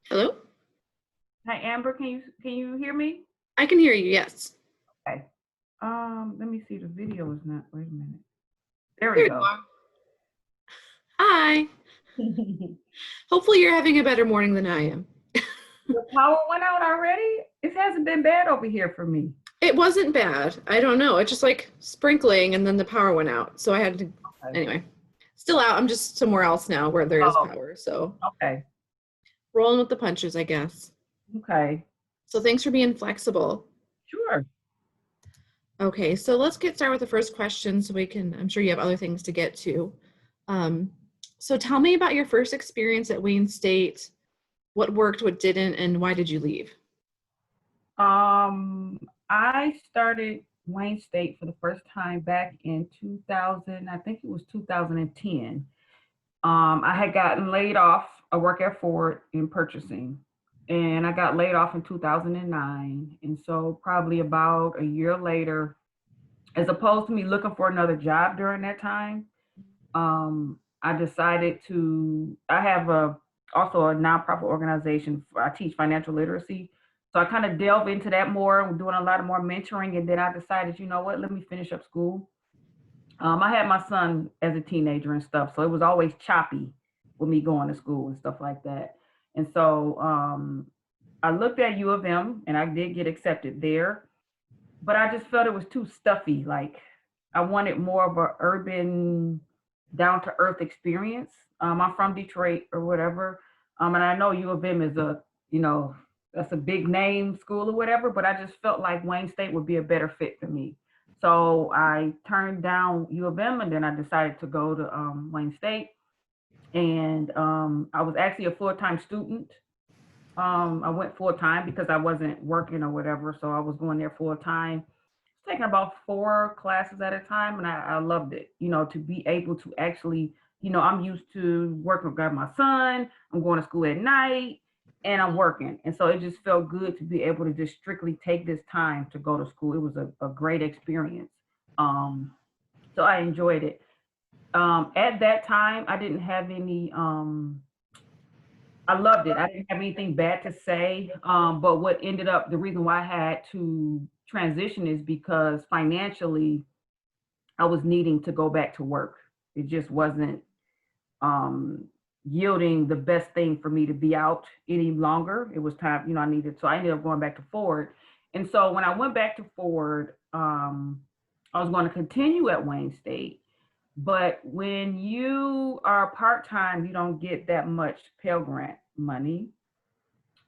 Hello? Hi, Amber. Can you hear me? I can hear you, yes. Okay. Let me see. The video is not. Wait a minute. There we There you go. are. Hi. Hopefully you're having a better morning than I am. The power went out already. It hasn't been bad over here for me. It wasn't bad. I don't know. It's just like sprinkling and then the power went out. So I had to, Okay. anyway, still out. I'm just somewhere else now where there is Oh, power. So okay. rolling with the punches, I guess. Okay. So thanks for being flexible. Sure. Okay, so let's get started with the first question so we can, I'm sure you have other things to get to. Um, so tell me about your first experience at Wayne State. What worked, what didn't, and why did you leave? I started Wayne State for the first time back in 2000. I think it was 2010. I had gotten laid off. I work at Ford in purchasing, and I got laid off in 2009. And so, probably about a year later, as opposed to me looking for another job during that time, I decided to. I have also a nonprofit organization. I teach financial literacy, so I kind of delve into that more. I'm doing a lot of more mentoring, and then I decided, you know what, let me finish up school. I had my son as a teenager and stuff, so it was always choppy with me going to school and stuff like that. And so I looked at U of M and I did get accepted there, but I just felt it was too stuffy. Like I wanted more of a urban, down to earth experience. I'm from Detroit or whatever, and I know U of M is you know that's a big name school or whatever, but I just felt like Wayne State would be a better fit for me. So I turned down U of M, and then I decided to go to Wayne State. And I was actually a full time student. I went full time because I wasn't working or whatever, so I was going there full time, taking about 4 classes at a time, and I loved it. To be able to actually, I'm used to working with my son. I'm going to school at night, and I'm working, and so it just felt good to be able to just strictly take this time to go to school. It was a great experience. Um, so I enjoyed it. At that time, I didn't have any. I loved it. I didn't have anything bad to say. But what ended up, the reason why I had to transition is because financially, I was needing to go back to work. It just wasn't um, yielding the best thing for me to be out any longer. It was time, I needed, so I ended up going back to Ford. And so when I went back to Ford, I was going to continue at Wayne State. But when you are part time, you don't get that much Pell Grant money.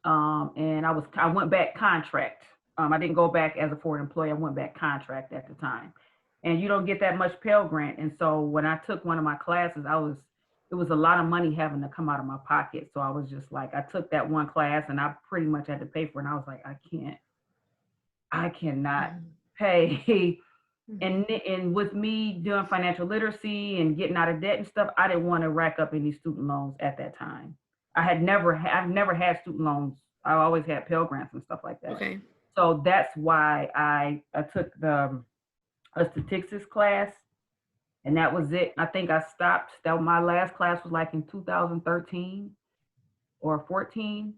And I went back contract. I didn't go back as a Ford employee. I went back contract at the time, and you don't get that much Pell Grant. And so when I took one of my classes, it was a lot of money having to come out of my pocket. So I was just like, I took that one class, and I pretty much had to pay for it. And I was like, I cannot pay. And with me doing financial literacy and getting out of debt and stuff, I didn't want to rack up any student loans at that time. I've never had student loans. I always had Pell Grants and stuff like that. Okay. So that's why I took the a statistics class, and that was it. I think I stopped. That my last class was like in 2013 or 14,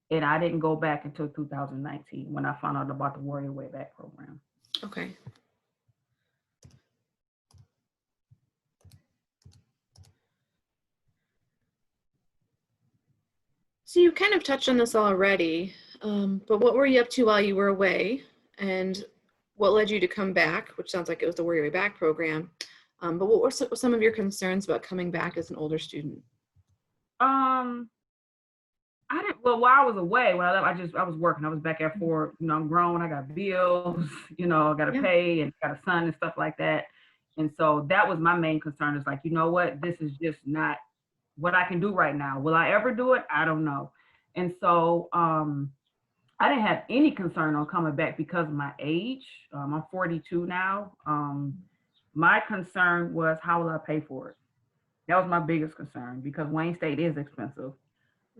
and I didn't go back until 2019 when I found out about the Warrior Way Back program. Okay. So you kind of touched on this already, but what were you up to while you were away? And what led you to come back, which sounds like it was the Worry Way Back program. But what were some of your concerns about coming back as an older student? Um, I didn't. Well, while I was away, when I left, I was working. I was back at Ford. I'm grown. I got bills. I got to Yeah. pay, and got a son and stuff like that. And so that was my main concern. Is like, you know what? This is just not what I can do right now. Will I ever do it? I don't know. And so I didn't have any concern on coming back because of my age. I'm 42 now. My concern was how will I pay for it? That was my biggest concern because Wayne State is expensive.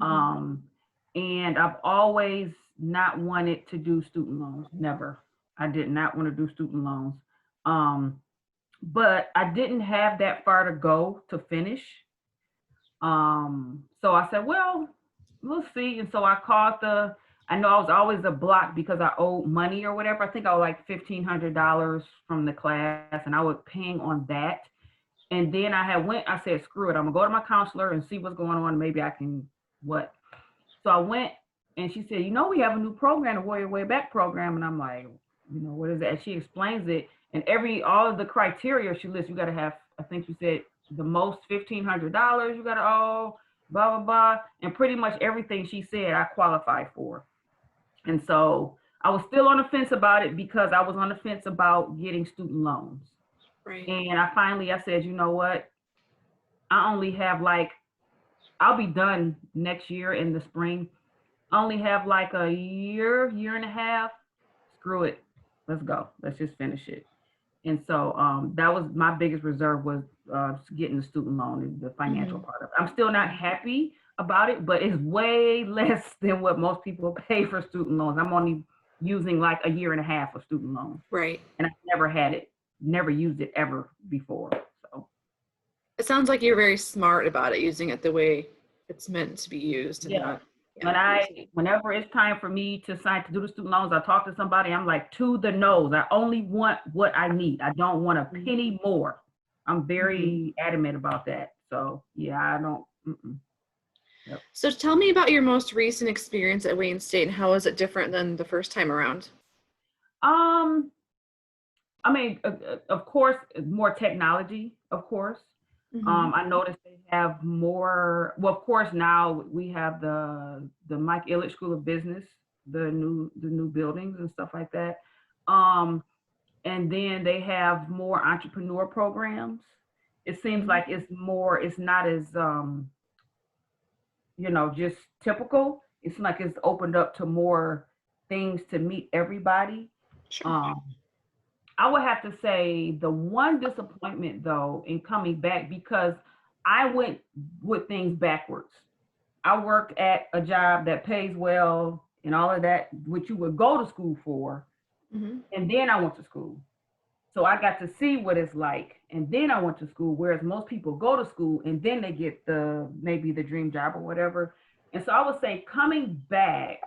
Mm-hmm. Um, and I've always not wanted to do student loans. Never. I did not want to do student loans. Um, but I didn't have that far to go to finish. So I said, well, we'll see. And so I called I know I was always a block because I owed money or whatever. I think I owed like $1,500 from the class, and I was paying on that. And then I said, screw it. I'm gonna go to my counselor and see what's going on. Maybe I can what. So I went, and she said, we have a new program, the Warrior Way Back program. And I'm like, what is that? And she explains it. And all of the criteria she lists, you got to have, I think she said the most $1,500 you got to owe, blah, blah, blah. And pretty much everything she said, I qualified for. And so I was still on the fence about it because I was on the fence about getting student loans. Right. And I said, you know what? I only have I'll be done next year in the spring. I only have like a year and a half. Screw it. Let's go. Let's just finish it. And so that was my biggest reserve, was getting the student loan and the financial part of it. I'm still not happy about it, but it's way less than what most people pay for student loans. I'm only using like a year and a half of student loans. Right. And I've never used it ever before. So it sounds like you're very smart about it, using it the way it's meant to be used. And yeah. Whenever it's time for me to do the student loans, I talk to somebody, I'm like, to the nose. I only want what I need. I don't want a penny more. I'm very adamant about that. So yeah, I don't. Yep. So tell me about your most recent experience at Wayne State, and how is it different than the first time around? I mean, of course, more technology, of course. I noticed they have more. Well, of course, now we have the Mike Ilitch School of Business, the new buildings and stuff like that. And then they have more entrepreneur programs. It seems like it's not as just typical. It's like it's opened up to more things to meet everybody. Sure. I would have to say the one disappointment, though, in coming back, because I went with things backwards. I worked at a job that pays well and all of that, which you would go to school for. And then I went to school. So I got to see what it's like. And then I went to school, whereas most people go to school and then they get maybe the dream job or whatever. And so I would say coming back,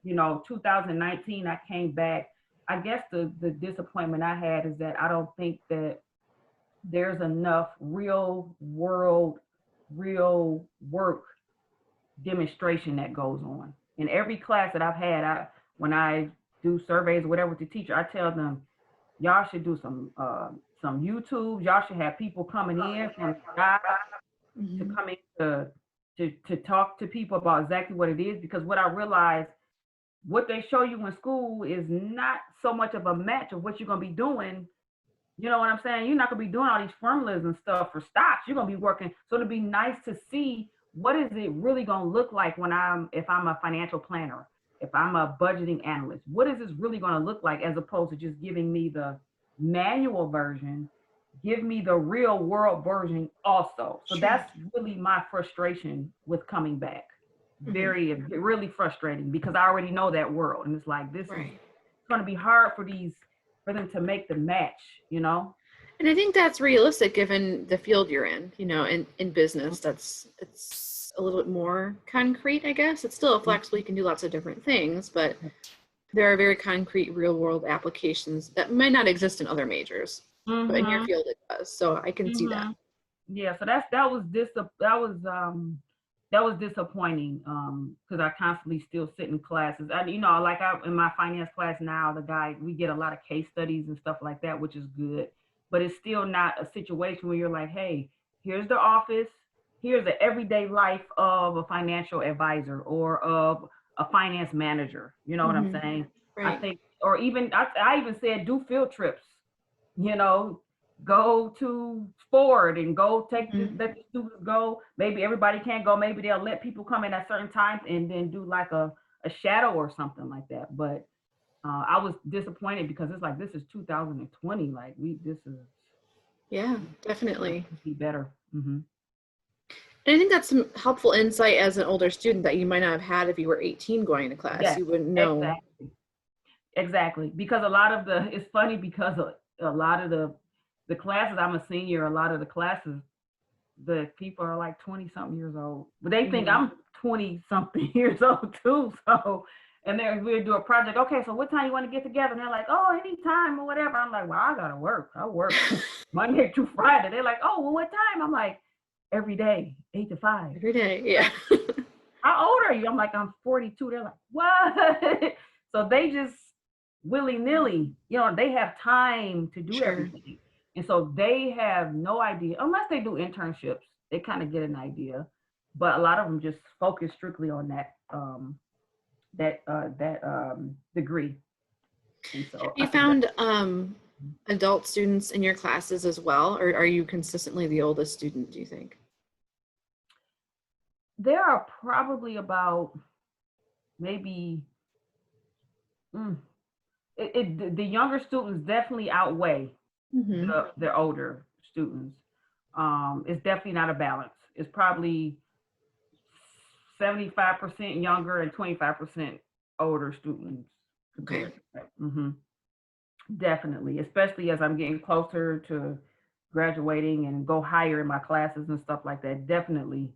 2019, I came back. I guess the disappointment I had is that I don't think that there's enough real world, real work demonstration that goes on. In every class that I've had, when I do surveys or whatever with the teacher, I tell them, y'all should do some YouTube. Y'all should have people coming in from the job to come in to talk to people about exactly what it is. Because what I realized, what they show you in school is not so much of a match of what you're going to be doing. You know what I'm saying? You're not going to be doing all these formulas and stuff for stocks. You're going to be working. So it'd be nice to see, what is it really going to look like if I'm a financial planner, if I'm a budgeting analyst, what is this really going to look like, as opposed to just giving me the manual version? Give me the real world version also. So that's really my frustration with coming back. Really frustrating, because I already know that world, and it's like, this is going to be hard for them to make the match, And I think that's realistic given the field you're in, in business. It's a little bit more concrete, I guess. It's still flexible. You can do lots of different things, but there are very concrete real world applications that might not exist in other majors, but in your field it does. So I can see that. Yeah. So that was disappointing, because I constantly still sit in classes. In my finance class now, we get a lot of case studies and stuff like that, which is good, but it's still not a situation where you're like, hey, here's the office, here's the everyday life of a financial advisor or of a finance manager. You know what I'm saying? Right. I think, or even, I even said, do field trips, go to Ford and go let the students go. Maybe everybody can't go. Maybe they'll let people come in at certain times and then do like a shadow or something like that. But I was disappointed, because it's like, this is 2020. Like yeah, definitely be better. And I think that's some helpful insight as an older student that you might not have had if you were 18 going to class. Yes, you wouldn't know. Exactly. Because it's funny, because a lot of the classes, I'm a senior, a lot of the classes, the people are like 20 something years old, but they think Mhm. I'm 20 something years old too. So, and then we do a project. Okay, so what time you want to get together? And they're like, oh, anytime or whatever. I'm like, well, I gotta work. I work Monday through Friday. They're like, oh, well, what time? I'm like, every day, 8 to 5. Every day, yeah. Like, how old are you? I'm like, I'm 42. They're like, what? So they just willy nilly, they have time to do Sure. everything. And so they have no idea, unless they do internships, they kind of get an idea. But a lot of them just focus strictly on that degree. And Have so you I think that found adult students in your classes as well, or are you consistently the oldest student, do you think? there are probably about maybe mm, the younger students definitely outweigh Hmm. the older students. It's definitely not a balance. It's probably 75% younger and 25% older students Okay. compared to that. Definitely, especially as I'm getting closer to graduating and go higher in my classes and stuff like that. Definitely,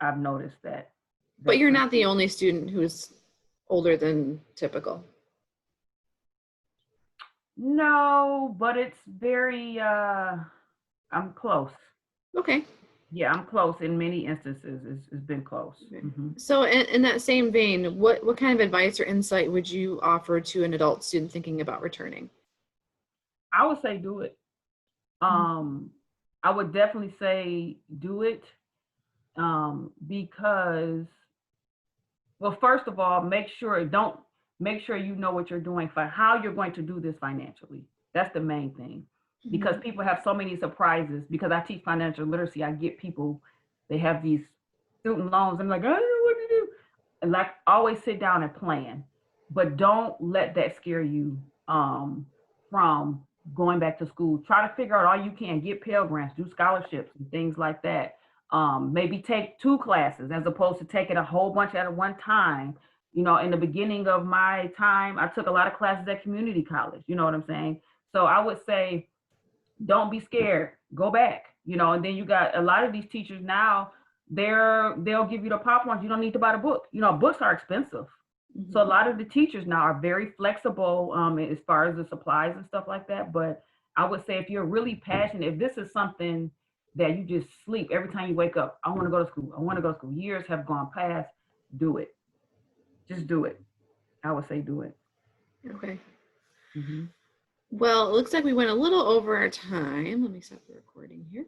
I've noticed that. But That's you're for not the only student who's older than typical. no, but it's very I'm close. Okay. Yeah, I'm close in many instances. It's been close. Okay. So in that same vein, what kind of advice or insight would you offer to an adult student thinking about returning? I would say do it. Mhm. Um, I would definitely say do it because, well, first of all, make sure you know what you're doing for how you're going to do this financially. That's the main thing, because Mhm. people have so many surprises. Because I teach financial literacy, I get people, they have these student loans. I'm like, I don't know what to do. And like, always sit down and plan, but don't let that scare you from going back to school. Try to figure out all you can, get Pell Grants, do scholarships and things like that. Maybe take 2 classes as opposed to taking a whole bunch at one time. In the beginning of my time, I took a lot of classes at community college. You know what I'm saying? So I would say, don't be scared. Go back. And then you got a lot of these teachers now. They'll give you the pop ones. You don't need to buy the book. Books are expensive. So a Mhm. lot of the teachers now are very flexible as far as the supplies and stuff like that. But I would say, if you're really passionate, if this is something that you just sleep every time you wake up, I want to go to school. I want to go to school. Years have gone past. Do it. Just do it. I would say do it. Okay. Hmm. Well, it looks like we went a little over our time. Let me stop the recording here.